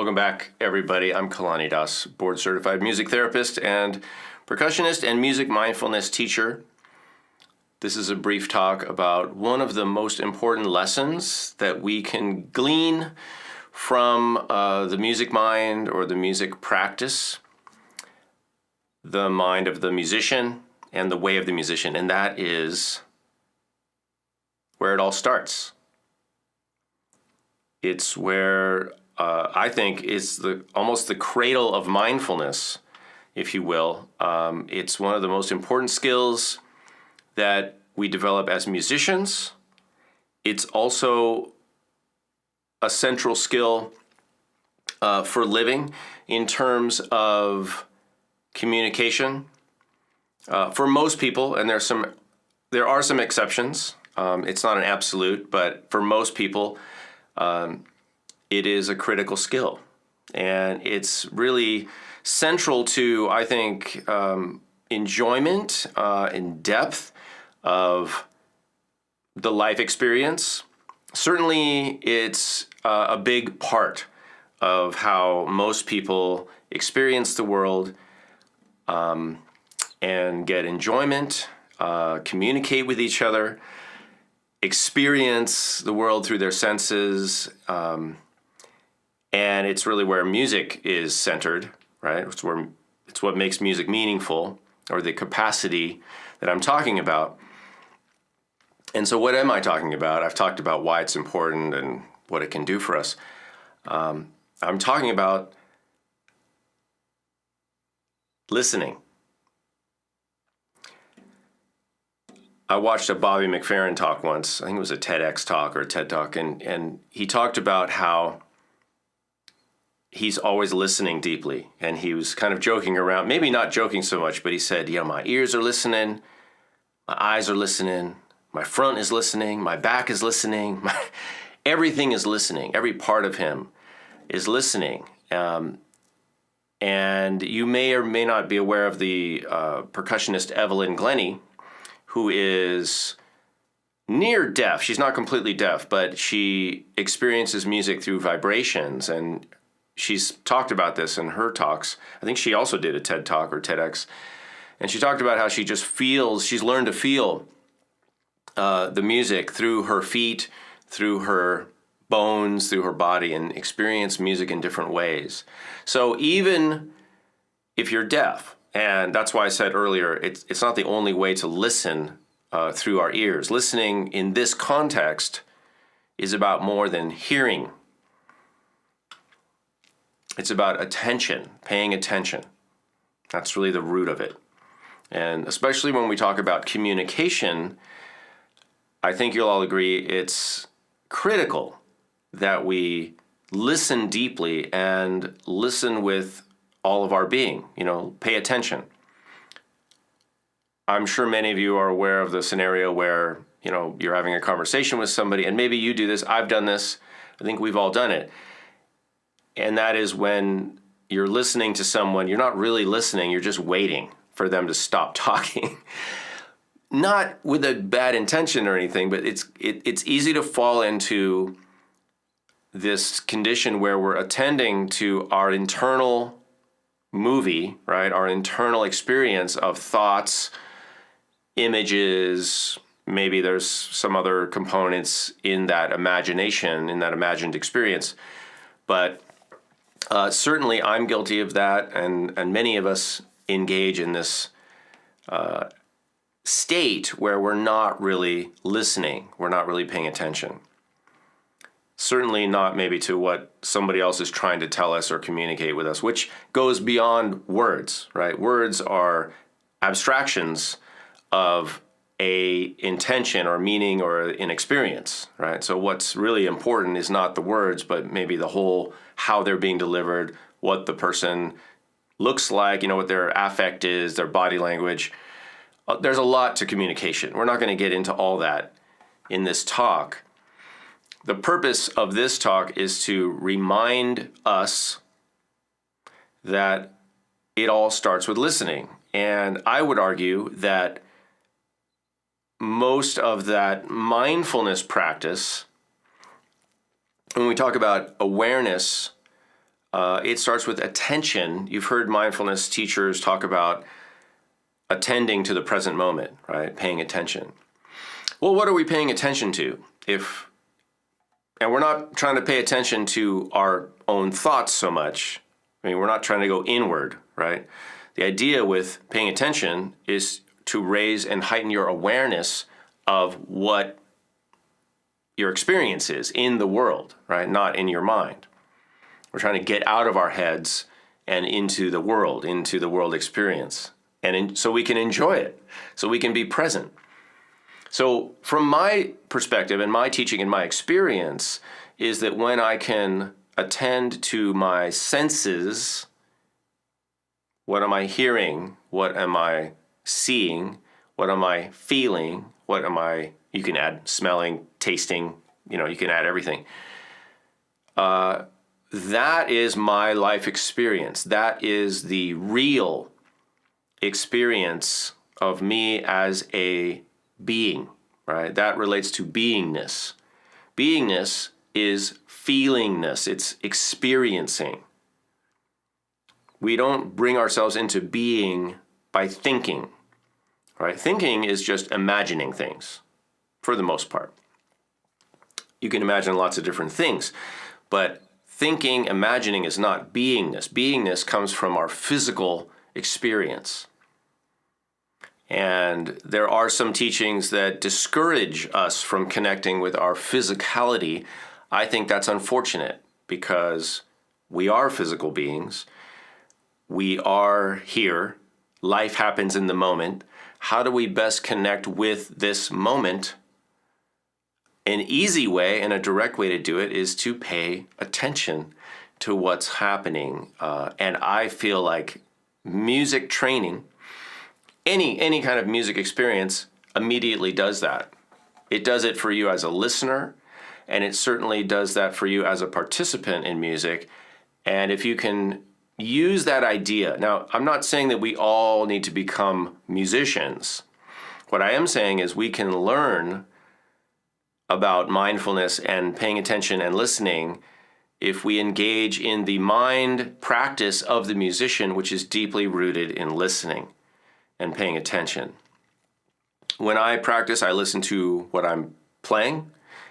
Welcome back, everybody. I'm Kalani Das, board certified music therapist and percussionist and music mindfulness teacher. This is a brief talk about one of the most important lessons that we can glean from the music mind or the music practice, the mind of the musician and the way of the musician, and that is where it all starts. It's where I think is almost the cradle of mindfulness, if you will. It's one of the most important skills that we develop as musicians. It's also a central skill for living in terms of communication. For most people, and there are some exceptions. It's not an absolute, but for most people, it is a critical skill. And it's really central to, I think, enjoyment and depth of the life experience. Certainly, it's a big part of how most people experience the world and get enjoyment, communicate with each other, experience the world through their senses, and it's really where music is centered, right? It's what makes music meaningful, or the capacity that I'm talking about. And so what am I talking about? I've talked about why it's important and what it can do for us. I'm talking about listening. I watched a Bobby McFerrin talk once. I think it was a TEDx talk or a TED talk, and he talked about how he's always listening deeply. And he was kind of joking around, maybe not joking so much, but he said, my ears are listening, my eyes are listening, my front is listening, my back is listening, everything is listening. Every part of him is listening. And you may or may not be aware of the percussionist Evelyn Glennie, who is near deaf. She's not completely deaf, but she experiences music through vibrations, and she's talked about this in her talks. I think she also did a TED Talk or TEDx, and she talked about how she just feels, she's learned to feel the music through her feet, through her bones, through her body, and experience music in different ways. So even if you're deaf, and that's why I said earlier, it's not the only way to listen through our ears. Listening in this context is about more than hearing. It's about attention, paying attention. That's really the root of it. And especially when we talk about communication, I think you'll all agree it's critical that we listen deeply and listen with all of our being, pay attention. I'm sure many of you are aware of the scenario where, you're having a conversation with somebody, and maybe you do this, I've done this, I think we've all done it. And that is when you're listening to someone, you're not really listening, you're just waiting for them to stop talking. Not with a bad intention or anything, but it's easy to fall into this condition where we're attending to our internal movie, right? Our internal experience of thoughts, images, maybe there's some other components in that imagination, in that imagined experience. But certainly I'm guilty of that, and many of us engage in this state where we're not really listening, we're not really paying attention. Certainly not maybe to what somebody else is trying to tell us or communicate with us, which goes beyond words, right? Words are abstractions of a intention or meaning or an experience, right? So what's really important is not the words, but maybe the whole, how they're being delivered, what the person looks like, what their affect is, their body language. There's a lot to communication. We're not going to get into all that in this talk. The purpose of this talk is to remind us that it all starts with listening. And I would argue that most of that mindfulness practice, when we talk about awareness, It starts with attention. You've heard mindfulness teachers talk about attending to the present moment, right? Paying attention. Well, what are we paying attention to? And we're not trying to pay attention to our own thoughts so much. I mean, we're not trying to go inward, right? The idea with paying attention is to raise and heighten your awareness of what your experience is in the world, right? Not in your mind. We're trying to get out of our heads and into the world experience. So we can enjoy it, so we can be present. So from my perspective and my teaching and my experience is that when I can attend to my senses, what am I hearing? What am I seeing? What am I feeling? You can add smelling, tasting, you can add everything. That is my life experience. That is the real experience of me as a being, right? That relates to beingness. Beingness is feelingness. It's experiencing. We don't bring ourselves into being by thinking, right? Thinking is just imagining things, for the most part. You can imagine lots of different things, but thinking, imagining is not beingness. Beingness comes from our physical experience. And there are some teachings that discourage us from connecting with our physicality. I think that's unfortunate because we are physical beings. We are here. Life happens in the moment. How do we best connect with this moment? An easy way and a direct way to do it is to pay attention to what's happening. And I feel like music training, any kind of music experience immediately does that. It does it for you as a listener, and it certainly does that for you as a participant in music. And if you can use that idea, now I'm not saying that we all need to become musicians. What I am saying is we can learn about mindfulness and paying attention and listening if we engage in the mind practice of the musician, which is deeply rooted in listening and paying attention. When I practice, I listen to what I'm playing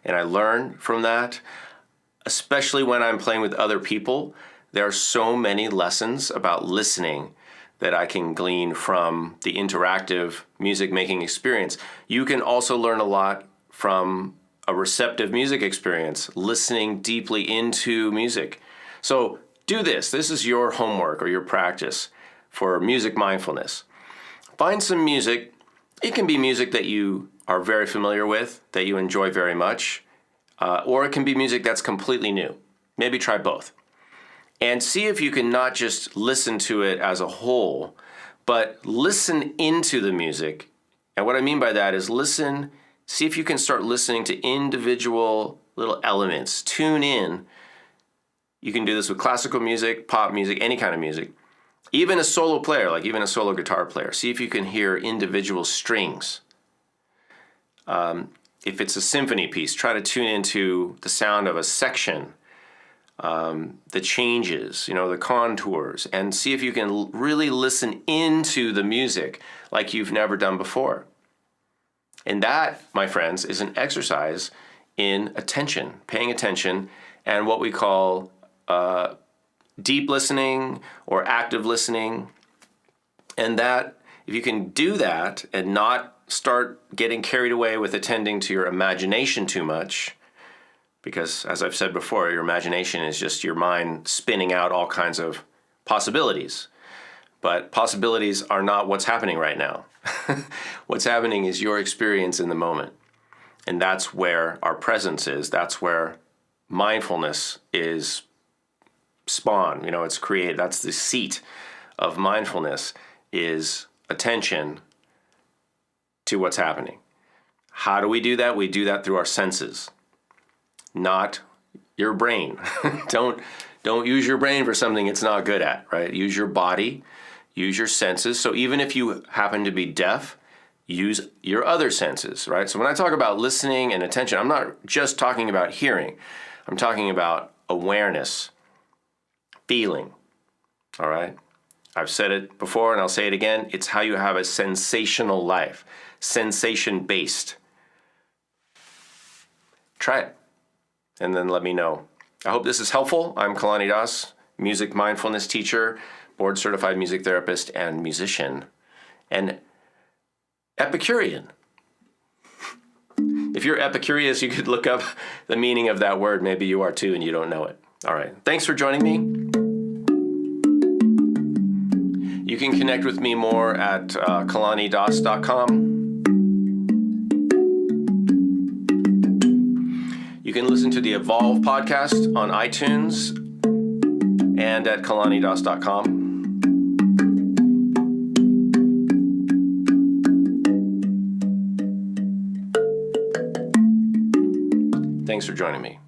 and I learn from that, especially when I'm playing with other people. There are so many lessons about listening that I can glean from the interactive music making experience. You can also learn a lot from a receptive music experience, listening deeply into music. So do this. This is your homework or your practice for music mindfulness. Find some music. It can be music that you are very familiar with, that you enjoy very much, or it can be music that's completely new. Maybe try both. And see if you can not just listen to it as a whole, but listen into the music. And what I mean by that is see if you can start listening to individual little elements. Tune in. You can do this with classical music, pop music, any kind of music. Even a solo player, like even a solo guitar player. See if you can hear individual strings. If it's a symphony piece, try to tune into the sound of a section, the changes, the contours, and see if you can really listen into the music like you've never done before. And that, my friends, is an exercise in attention, paying attention, and what we call deep listening or active listening. And that, if you can do that and not start getting carried away with attending to your imagination too much, because as I've said before, your imagination is just your mind spinning out all kinds of possibilities. But possibilities are not what's happening right now. What's happening is your experience in the moment. And that's where our presence is. That's where mindfulness is spawned. It's created. That's the seat of mindfulness, is attention to what's happening. How do we do that? We do that through our senses, not your brain. Don't use your brain for something it's not good at, right? Use your body. Use your senses. So even if you happen to be deaf, use your other senses, right? So when I talk about listening and attention, I'm not just talking about hearing. I'm talking about awareness, feeling. All right? I've said it before and I'll say it again. It's how you have a sensational life, sensation-based. Try it and then let me know. I hope this is helpful. I'm Kalani Das, music mindfulness teacher, board certified music therapist and musician, and Epicurean. If you're Epicurious, you could look up the meaning of that word. Maybe you are too and you don't know it. All right. Thanks for joining me. You can connect with me more at kalanidas.com. You can listen to the Evolve podcast on iTunes and at kalanidas.com. Thanks for joining me.